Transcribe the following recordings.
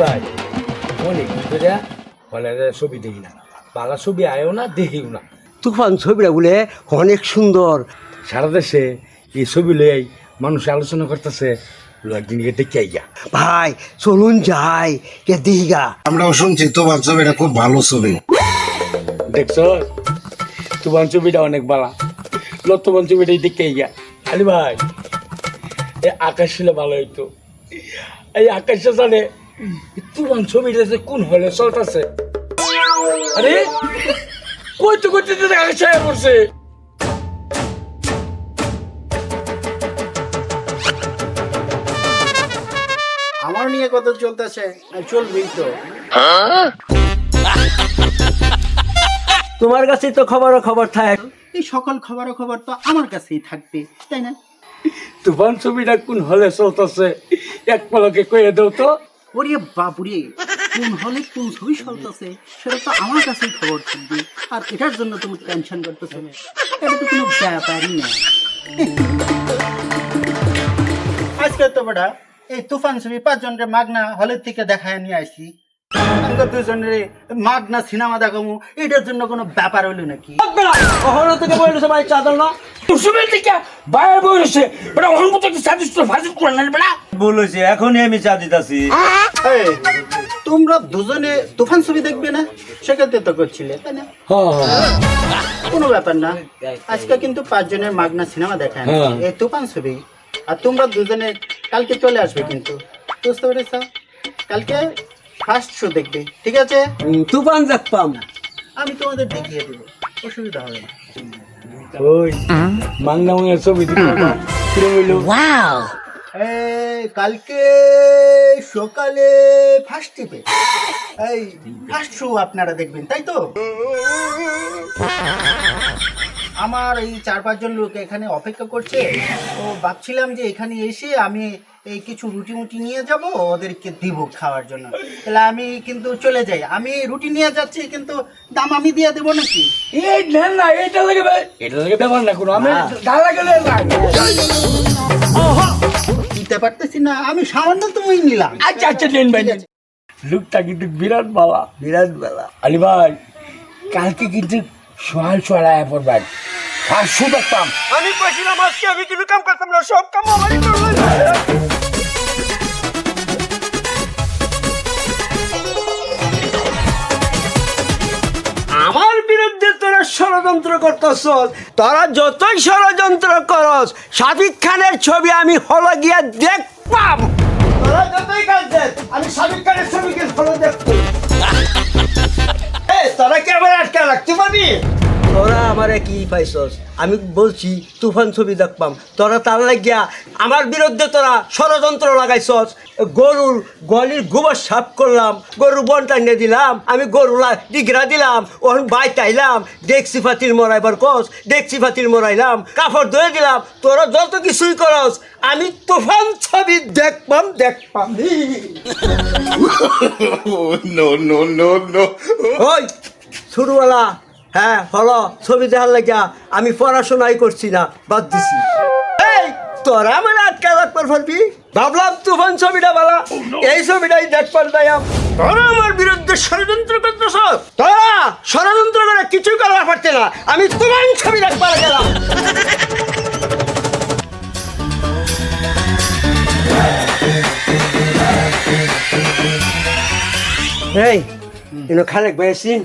ভাই অনেক বলে ছবি দেখি না, বালা ছবি আয়ও না দেখিও না। তুফান ছবিটা বলে অনেক সুন্দর। সারা দেশে এই ছবি লই মানুষ আলোচনা করতেছে, একদিন দেখে আইগা। ভাই চলুন যাই কে দিঘা। আমরাও শুনছি তোমার ছবিটা খুব ভালো ছবি। দেখছ তুফান ছবিটা অনেক বালা, তুফান ছবিটাই দেখে আইগা। আলি ভাই এই আকাশ ছিল ভালো হইতো, এই আকাশটা জানে তুফান ছবিটা যে কোন হলে চলতেছে। আরে কইতে কইতে আকাশ হয়ে পড়ছে। আমার নিয়ে কত চলতেছে, চলবেই তো। তোমার কাছে তো খবর থাকে। এই সকল খবর তো আমার কাছেই থাকবে, তাই না? তুফান ছবিটা কোন হলে চলতেছে এক পলকে কইয়ে দাও তো। ওরে বাপুরে, কোন হলে কোন ছবি চলতেছে সেটা তো আমার কাছেই খবর থাকবে, আর এটার জন্য তুমি টেনশন করতেছো? এটা তো কোনো ব্যাপারই না। আজকে তো বেটা এই তুফান ছবি 5 জনের মাগনা হলের থেকে দেখায় নিয়ে আসি। আমরা 2 জনের মাগনা সিনেমা দেখাবো, এটার জন্য কোনো ব্যাপার হইলো নাকি? কখনো থেকে বলেছে ভাই চাদর না ছবি থেকে বাইরে বসে ওটা অহন মতো একটা সাজিস্ট ফাজিল করে না বেটা। বলেছি এখনই আমি চা দিতাছি। এই, তোমরা দুজনে তুফান ছবি দেখবে না সেক্ষেত্রে তো করছিলে, তাই না? কোনো ব্যাপার না, আজকে কিন্তু 5 জনের মাগনা সিনেমা দেখায় এই তুফান ছবি। আর তোমরা দুজনে কালকে চলে আসবে, কিন্তু বুঝতে পেরেছ? কালকে ফার্স্ট শো দেখবে, ঠিক আছে? তুফান দেখতাম। আমি তোমাদের দেখিয়ে দেবো, অসুবিধা হবে না। ওই মাংনা মাংনা ছবি দিলো কিরম হইলো? এই কালকে সকালে ফার্স্ট টিপে এই ফার্স্ট শো আপনারা দেখবেন, তাই তো? আমার এই 4-5 জন লোক এখানে অপেক্ষা করছে, তো ভাবছিলাম যে এখানে এসে আমি এই কিছু রুটি মুটি নিয়ে যাব, ওদেরকে দিব খাওয়ার জন্য। তাহলে আমি কিন্তু চলে যাই, আমি রুটি নিয়ে যাচ্ছি, কিন্তু দাম আমি দিয়ে দেবো নাকি? এই নেন না, এটা লাগে ব্যাপার না কোনো, আমি ঢালা গেলে দিতে পারতেছি না, আমি সামান্য তুমি নিলাম। আচ্ছা আচ্ছা নেন ভাই। লুকটা কিন্তু বিরাট বালা। আলি ভাই কালকে কিন্তু সোয়াল আয়া পড়বেন, ফার্স্ট শো দেখতাম। আমি কইছিলাম আজকে আমি কিছু কাম করতাম না, সব কাম আমারই করলাম। আমার বিরুদ্ধে তোরা ষড়যন্ত্র করতেছ। তোরা যতই ষড়যন্ত্র করস, শাকিব খানের ছবি আমি হলে গিয়া দেখতাম। তোরা যতই কাজ দেখ, আমি শাকিব খানের ছবিকে হলে দেখতাম। তোরা কি আমার আটকে রাখতে পারবি? তোরা আমারে কি পাইছস? আমি বলছি তুফান ছবি দেখবাম, তোরা তার লাগিয়া আমার বিরুদ্ধে তোরা ষড়যন্ত্র লাগাইছস। গরুর গলির গোবর সাফ করলাম, গরু বন টাইনে দিলাম, আমি গরু ডিগরা দিলাম, ওখান বাই টাইলাম, ডেকসি ফাতিল মরাইবার কস, ডেকসি ফাতিল মরাইলাম, কাপড় ধুয়ে দিলাম। তোরা যত কিছুই করস, আমি তুফান ছবি দেখবাম। ওই ছোটবেলা, হ্যাঁ হলো ছবি দেখার লাগিয়া আমি পড়াশোনাই করছি না, বাদ দিছি। এই তোরা মানে আটকা রাখবার পারবি? ভাবলাম তুফান ছবিটা বলা, এই ছবিটাই দেখবার দায়াম। তোরা আমার বিরুদ্ধে ষড়যন্ত্র করতেছ। তোরা ষড়যন্ত্র করে কিছুই করার পারছে না, আমি তুফান ছবি দেখবার গেলাম। এই খালেক ভাই আসিন।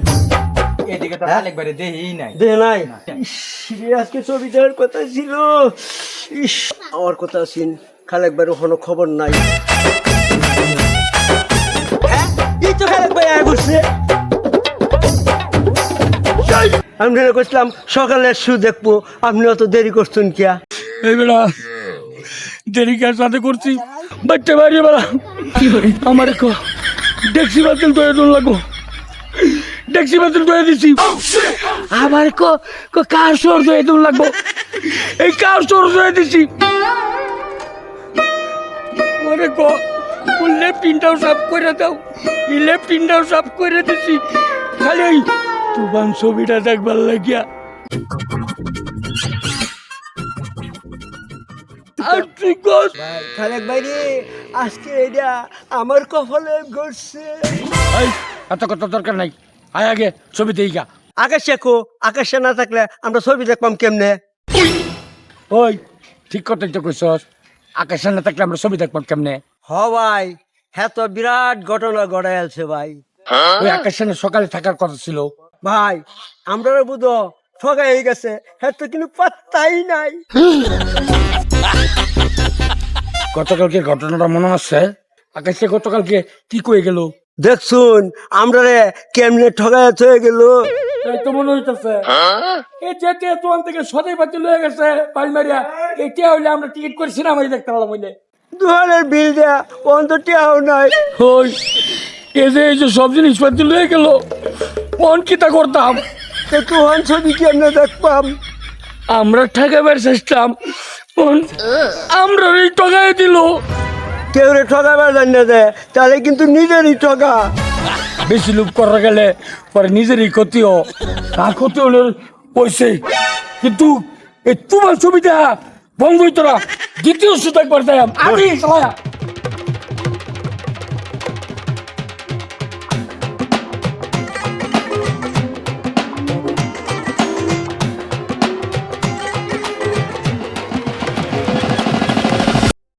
এদিকে তো আলেক বাইরে দেই নাই। দে নাই। আজকে ছবি দেওয়ার কথা ছিল। আমার কথা আছেন, খালেক ভাইয়ের কোনো খবর নাই। এই তো খালেক ভাই আয় বসছে। আমি করছিলাম সকালের শু দেখবো, আপনি অত দেরি করছেন কিয়া? এই বেলা দেরি কার সাথে করছি বাচ্চা বাড়ি বেলা আমার ট্যাক্সি বাতিল করে দৌড় লাগবো, ট্যাক্সি বাতিল করে দিছি। আবার কার সর ধরে দৌড় লাগবো, এই কার সর ধরে দিছি। ওরে লেফট ইনটাও সাফ করে দাও, এই লেফট ইনটাও সাফ করে দিছি, খালি ওই তুফান ছবিটা দেখবার লাগিয়া। আর তুই কস খালেক ভাই রে আজকে এটা আমার কপালে ঘটছে। এই এত কথা দরকার নাই, আয় আগে ছবি দেই গা। আকাশ দেখো, আকাশে না থাকলে আমরা ছবি দেখবাম কেমনে? ওই ঠিক কথাই তো কইছস, আকাশে না থাকলে আমরা ছবি দেখবাম কেমনে? হ ভাই, হ্যাঁ তো বিরাট ঘটনা ঘটাই আছে ভাই। ওই আকাশে না সকালে থাকার কথা ছিল। ভাই আমরা বুঝো ঠগাই হয়ে গেছে, হ্যাঁ তো কিন্তু পাত্তাই নাই। গতকালকে ঘটনাটা মনে আছে? আকাশে গতকালকে কি কয়ে গেল? দেখছুন আমরা রে কেমনে ঠগাই হয়ে গেল। এই তো মনে হইতেছে এই চেটে তোয়ান থেকে সদাই পাতি লয়ে গেছে পালমারিয়া। এইটা হইলে আমরা টিকিট করে সিনেমাই দেখতে পারলাম হইলে। দুয়ারের বিল দেয়া অন্তটিয়াও নাই। ওই এই যে সব জিনিসপাতি লয়ে গেল, কোন কিতা করতাম? তো তুহান ছবি কেমনে দেখবাম? আমরা ঠেকাবার চেষ্টাম, আমরা এই টকাই দিল। কেউ রে ঠগাবার জানিয়ে দেয় তাহলে কিন্তু নিজেরই ঠগা। বেশি লোভ করা গেলে পরে নিজেরই ক্ষতিও, তার ক্ষতি হলে পয়সে। কিন্তু এই তোমার ছবিটা বন্ধ হইতো না, দ্বিতীয় সুতো একবার দেয় আমি